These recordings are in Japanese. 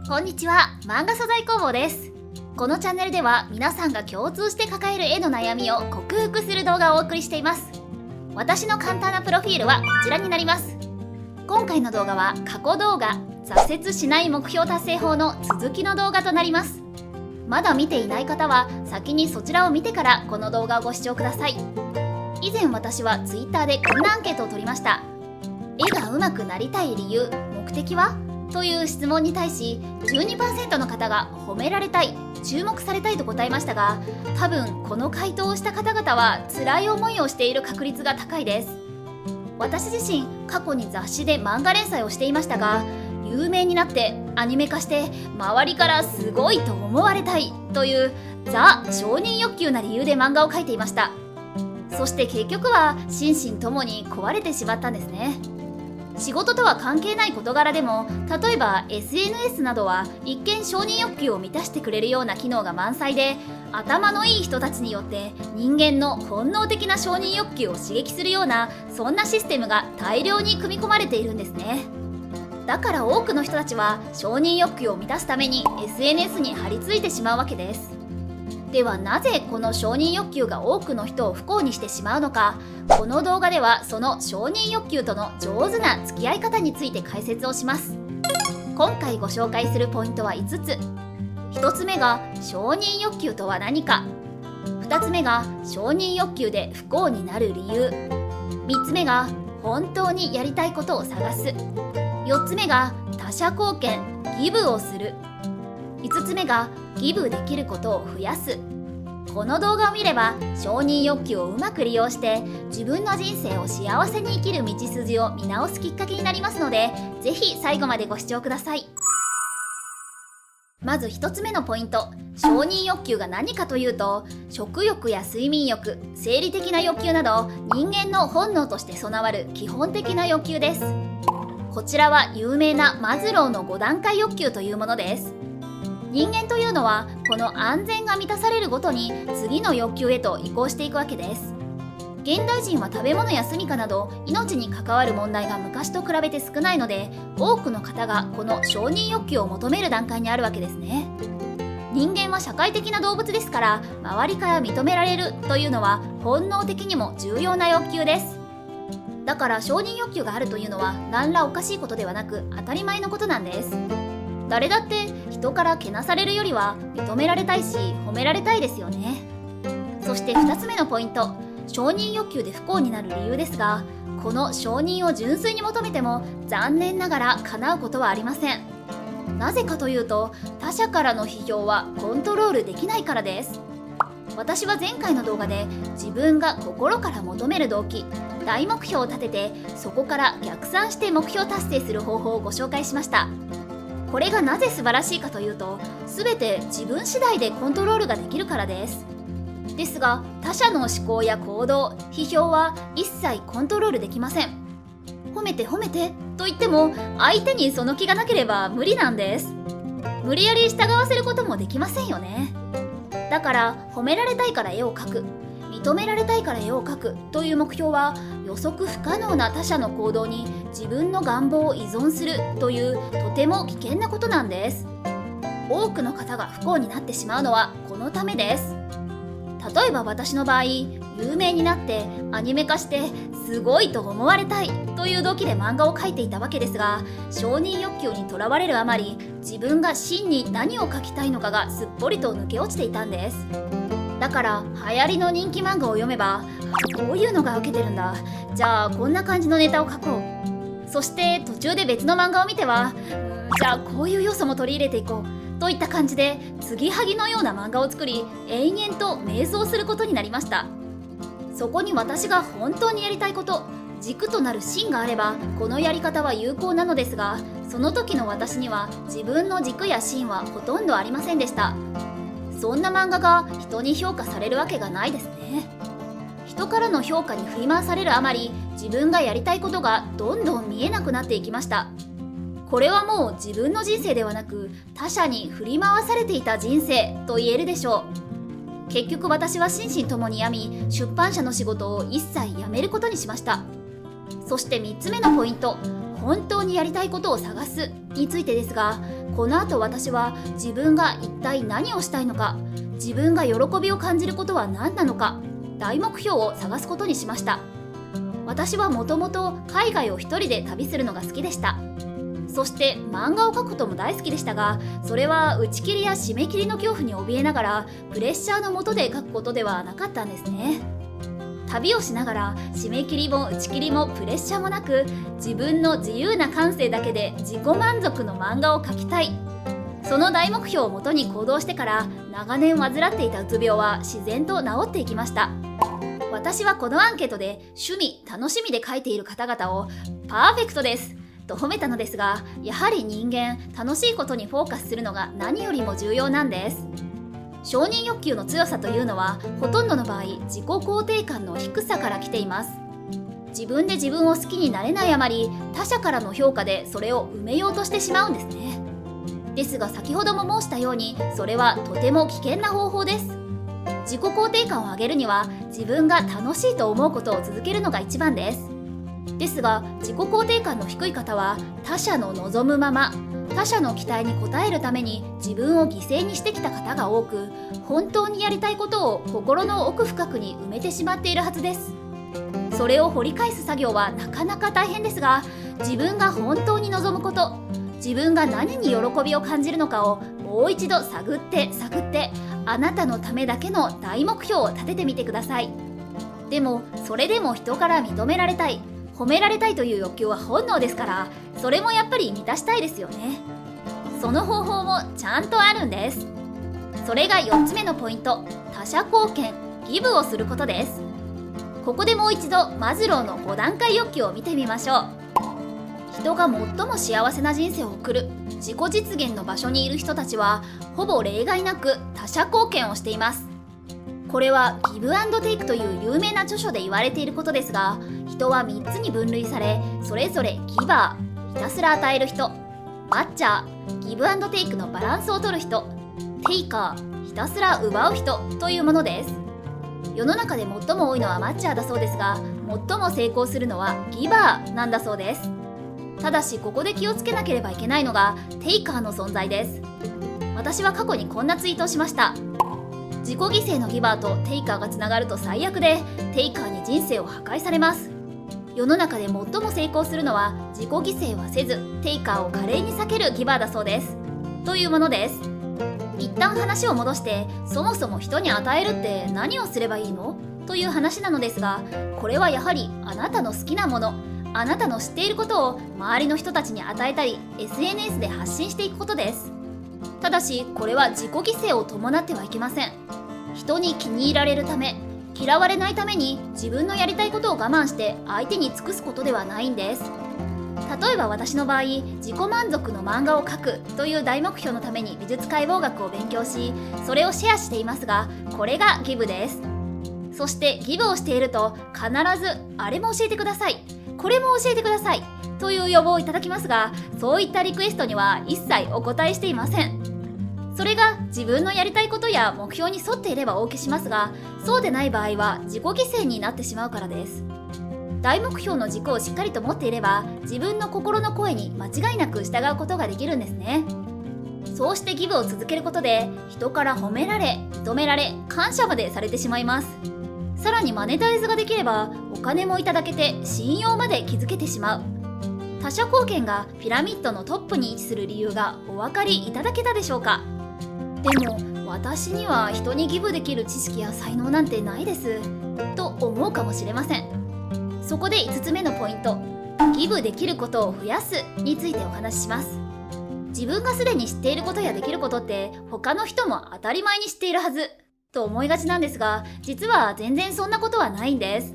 こんにちは、漫画素材工房です。このチャンネルでは皆さんが共通して抱える絵の悩みを克服する動画をお送りしています。私の簡単なプロフィールはこちらになります。今回の動画は過去動画挫折しない目標達成法の続きの動画となります。まだ見ていない方は先にそちらを見てからこの動画をご視聴ください。以前私は Twitter でこんなアンケートを取りました。絵が上手くなりたい理由、目的は？という質問に対し 12% の方が褒められたい、注目されたいと答えましたが、多分この回答をした方々は辛い思いをしている確率が高いです。私自身過去に雑誌で漫画連載をしていましたが、有名になってアニメ化して周りからすごいと思われたいというザ承認欲求な理由で漫画を描いていました。そして結局は心身ともに壊れてしまったんですね。仕事とは関係ない事柄でも、例えば SNS などは一見承認欲求を満たしてくれるような機能が満載で、頭のいい人たちによって人間の本能的な承認欲求を刺激するような、そんなシステムが大量に組み込まれているんですね。だから多くの人たちは承認欲求を満たすために SNS に張り付いてしまうわけです。ではなぜこの承認欲求が多くの人を不幸にしてしまうのか、この動画ではその承認欲求との上手な付き合い方について解説をします。今回ご紹介するポイントは5つ。1つ目が承認欲求とは何か。2つ目が承認欲求で不幸になる理由。3つ目が本当にやりたいことを探す。4つ目が他者貢献、ギブをする。5つ目がギブできることを増やす。この動画を見れば承認欲求をうまく利用して自分の人生を幸せに生きる道筋を見直すきっかけになりますので、ぜひ最後までご視聴ください。まず1つ目のポイント、承認欲求が何かというと、食欲や睡眠欲、生理的な欲求など人間の本能として備わる基本的な欲求です。こちらは有名なマズローの5段階欲求というものです。人間というのはこの安全が満たされるごとに次の欲求へと移行していくわけです。現代人は食べ物や住処など命に関わる問題が昔と比べて少ないので、多くの方がこの承認欲求を求める段階にあるわけですね。人間は社会的な動物ですから、周りから認められるというのは本能的にも重要な欲求です。だから承認欲求があるというのは何らおかしいことではなく当たり前のことなんです。誰だって人からけなされるよりは認められたいし褒められたいですよね。そして2つ目のポイント、承認欲求で不幸になる理由ですが、この承認を純粋に求めても残念ながら叶うことはありません。なぜかというと、他者からの批評はコントロールできないからです。私は前回の動画で自分が心から求める動機、大目標を立ててそこから逆算して目標達成する方法をご紹介しました。これがなぜ素晴らしいかというと、全て自分次第でコントロールができるからです。ですが他者の思考や行動、批評は一切コントロールできません。褒めて褒めてと言っても相手にその気がなければ無理なんです。無理やり従わせることもできませんよね。だから褒められたいから絵を描く、認められたいから絵を描くという目標は予測不可能な他者の行動に自分の願望を依存するというとても危険なことなんです。多くの方が不幸になってしまうのはこのためです。例えば私の場合、有名になってアニメ化してすごいと思われたいという動機で漫画を描いていたわけですが、承認欲求にとらわれるあまり自分が真に何を描きたいのかがすっぽりと抜け落ちていたんです。だから流行りの人気漫画を読めば、こういうのが受けてるんだ、じゃあこんな感じのネタを書こう、そして途中で別の漫画を見ては、じゃあこういう要素も取り入れていこうといった感じで継ぎはぎのような漫画を作り、延々と迷走することになりました。そこに私が本当にやりたいこと、軸となる芯があればこのやり方は有効なのですが、その時の私には自分の軸や芯はほとんどありませんでした。そんな漫画が人に評価されるわけがないですね。人からの評価に振り回されるあまり、自分がやりたいことがどんどん見えなくなっていきました。これはもう自分の人生ではなく他者に振り回されていた人生と言えるでしょう。結局私は心身ともに病み、出版社の仕事を一切辞めることにしました。そして3つ目のポイント、本当にやりたいことを探すについてですが、この後私は自分が一体何をしたいのか、自分が喜びを感じることは何なのか、大目標を探すことにしました。私はもともと海外を一人で旅するのが好きでした。そして漫画を描くことも大好きでしたが、それは打ち切りや締め切りの恐怖に怯えながらプレッシャーの下で描くことではなかったんですね。旅をしながら締め切りも打ち切りもプレッシャーもなく、自分の自由な感性だけで自己満足の漫画を描きたい。その大目標をもとに行動してから、長年患っていたうつ病は自然と治っていきました。私はこのアンケートで趣味・楽しみで書いている方々をパーフェクトですと褒めたのですが、やはり人間、楽しいことにフォーカスするのが何よりも重要なんです。承認欲求の強さというのは、ほとんどの場合自己肯定感の低さから来ています。自分で自分を好きになれないあまり、他者からの評価でそれを埋めようとしてしまうんですね。ですが先ほども申したように、それはとても危険な方法です。自己肯定感を上げるには、自分が楽しいと思うことを続けるのが一番です。ですが自己肯定感の低い方は、他者の望むまま、他者の期待に応えるために自分を犠牲にしてきた方が多く、本当にやりたいことを心の奥深くに埋めてしまっているはずです。それを掘り返す作業はなかなか大変ですが、自分が本当に望むこと、自分が何に喜びを感じるのかをもう一度探って、あなたのためだけの大目標を立ててみてください。でもそれでも人から認められたい、褒められたいという欲求は本能ですから、それもやっぱり満たしたいですよね。その方法もちゃんとあるんです。それが4つ目のポイント、他者貢献、ギブをすることです。ここでもう一度マズローの5段階欲求を見てみましょう。人が最も幸せな人生を送る自己実現の場所にいる人たちは、ほぼ例外なく他者貢献をしています。これはギブアンドテイクという有名な著書で言われていることですが、人は3つに分類され、それぞれギバー、ひたすら与える人、マッチャー、ギブアンドテイクのバランスを取る人、テイカー、ひたすら奪う人というものです。世の中で最も多いのはマッチャーだそうですが、最も成功するのはギバーなんだそうです。ただしここで気をつけなければいけないのがテイカーの存在です。私は過去にこんなツイートをしました。自己犠牲のギバーとテイカーがつながると最悪で、テイカーに人生を破壊されます。世の中で最も成功するのは自己犠牲はせず、テイカーを華麗に避けるギバーだそうです。というものです。一旦話を戻して、そもそも人に与えるって何をすればいいのという話なのですが、これはやはりあなたの好きなもの、あなたの知っていることを周りの人たちに与えたり SNS で発信していくことです。ただしこれは自己犠牲を伴ってはいけません。人に気に入られるため、嫌われないために自分のやりたいことを我慢して相手に尽くすことではないんです。例えば私の場合、自己満足の漫画を描くという大目標のために美術解剖学を勉強し、それをシェアしていますが、これがギブです。そしてギブをしていると必ずあれも教えてください、これも教えてくださいという要望をいただきますが、そういったリクエストには一切お答えしていません。それが自分のやりたいことや目標に沿っていればお受けしますが、そうでない場合は自己犠牲になってしまうからです。大目標の軸をしっかりと持っていれば、自分の心の声に間違いなく従うことができるんですね。そうしてギブを続けることで、人から褒められ、認められ、感謝までされてしまいます。さらにマネタイズができれば、お金もいただけて信用まで築けてしまう。他者貢献がピラミッドのトップに位置する理由がお分かりいただけたでしょうか。でも私には人にギブできる知識や才能なんてないですと思うかもしれません。そこで5つ目のポイント、ギブできることを増やすについてお話しします。自分がすでに知っていることやできることって他の人も当たり前に知っているはずと思いがちなんですが、実は全然そんなことはないんです。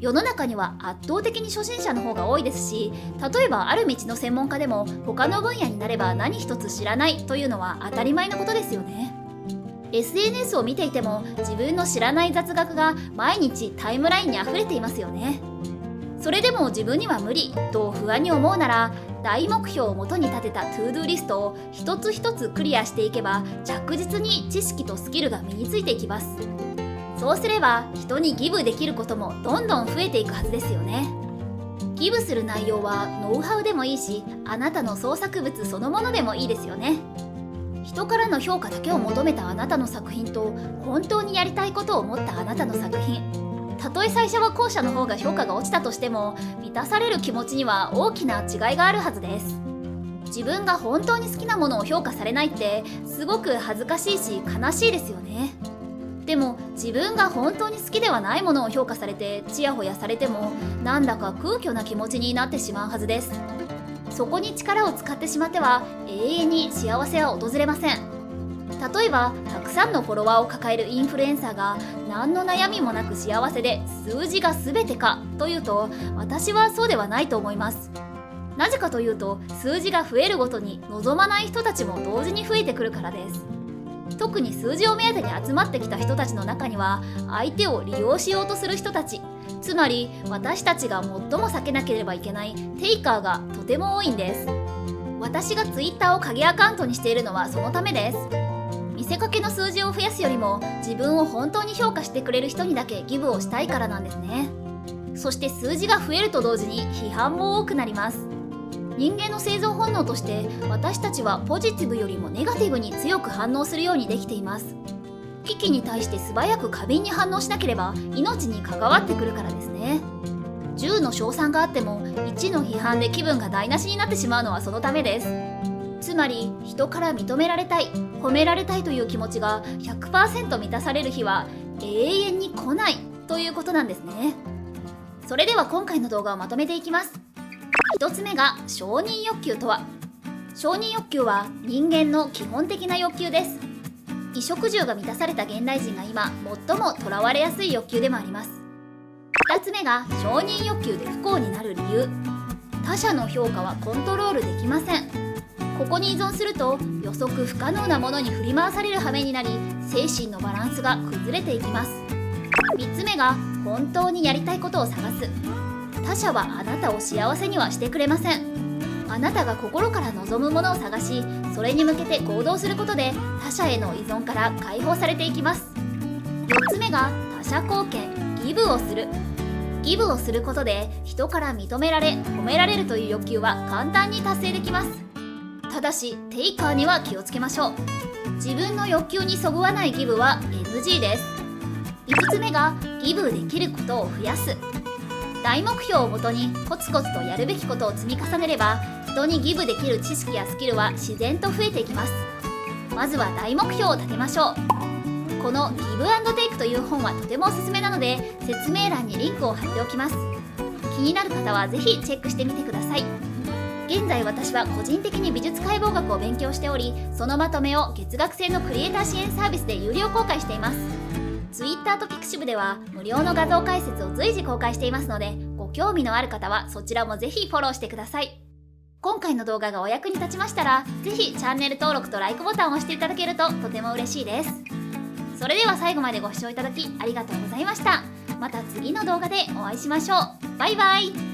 世の中には圧倒的に初心者の方が多いですし、例えばある道の専門家でも他の分野になれば何一つ知らないというのは当たり前のことですよね。SNS を見ていても自分の知らない雑学が毎日タイムラインに溢れていますよね。それでも自分には無理と不安に思うなら、大目標をもとに立てたトゥードゥリストを一つ一つクリアしていけば、着実に知識とスキルが身についていきます。そうすれば人にギブできることもどんどん増えていくはずですよね。ギブする内容はノウハウでもいいし、あなたの創作物そのものでもいいですよね。人からの評価だけを求めたあなたの作品と、本当にやりたいことを思ったあなたの作品、たとえ最初は後者の方が評価が落ちたとしても、満たされる気持ちには大きな違いがあるはずです。自分が本当に好きなものを評価されないってすごく恥ずかしいし悲しいですよね。でも自分が本当に好きではないものを評価されてちやほやされても、なんだか空虚な気持ちになってしまうはずです。そこに力を使ってしまっては永遠に幸せは訪れません。例えばたくさんのフォロワーを抱えるインフルエンサーが何の悩みもなく幸せで数字が全てかというと、私はそうではないと思います。なぜかというと、数字が増えるごとに望まない人たちも同時に増えてくるからです。特に数字を目当てに集まってきた人たちの中には、相手を利用しようとする人たち、つまり私たちが最も避けなければいけないテイカーがとても多いんです。私が Twitter を影アカウントにしているのはそのためです。見せかけの数字を増やすよりも、自分を本当に評価してくれる人にだけギブをしたいからなんですね。そして数字が増えると同時に批判も多くなります。人間の生存本能として、私たちはポジティブよりもネガティブに強く反応するようにできています。危機に対して素早く過敏に反応しなければ命に関わってくるからですね。10の称賛があっても1の批判で気分が台無しになってしまうのはそのためです。つまり人から認められたい、褒められたいという気持ちが 100% 満たされる日は永遠に来ないということなんですね。それでは今回の動画をまとめていきます。1つ目が承認欲求とは。承認欲求は人間の基本的な欲求です。衣食住が満たされた現代人が今最もとらわれやすい欲求でもあります。2つ目が承認欲求で不幸になる理由。他者の評価はコントロールできません。ここに依存すると予測不可能なものに振り回される羽目になり、精神のバランスが崩れていきます。3つ目が本当にやりたいことを探す。他者はあなたを幸せにはしてくれません。あなたが心から望むものを探し、それに向けて行動することで他者への依存から解放されていきます。4つ目が他者貢献、ギブをする。ギブをすることで人から認められ、褒められるという欲求は簡単に達成できます。ただしテイカーには気をつけましょう。自分の欲求にそぐわないギブは NG です。5つ目がギブできることを増やす。大目標をもとにコツコツとやるべきことを積み重ねれば、人にギブできる知識やスキルは自然と増えていきます。まずは大目標を立てましょう。このギブアンドテイクという本はとてもおすすめなので、説明欄にリンクを貼っておきます。気になる方はぜひチェックしてみてください。現在私は個人的に美術解剖学を勉強しており、そのまとめを月額制のクリエイター支援サービスで有料公開しています。Twitter と Pixiv では無料の画像解説を随時公開していますので、ご興味のある方はそちらもぜひフォローしてください。今回の動画がお役に立ちましたら、ぜひチャンネル登録と LIKE ボタンを押していただけるととても嬉しいです。それでは最後までご視聴いただきありがとうございました。また次の動画でお会いしましょう。バイバイ。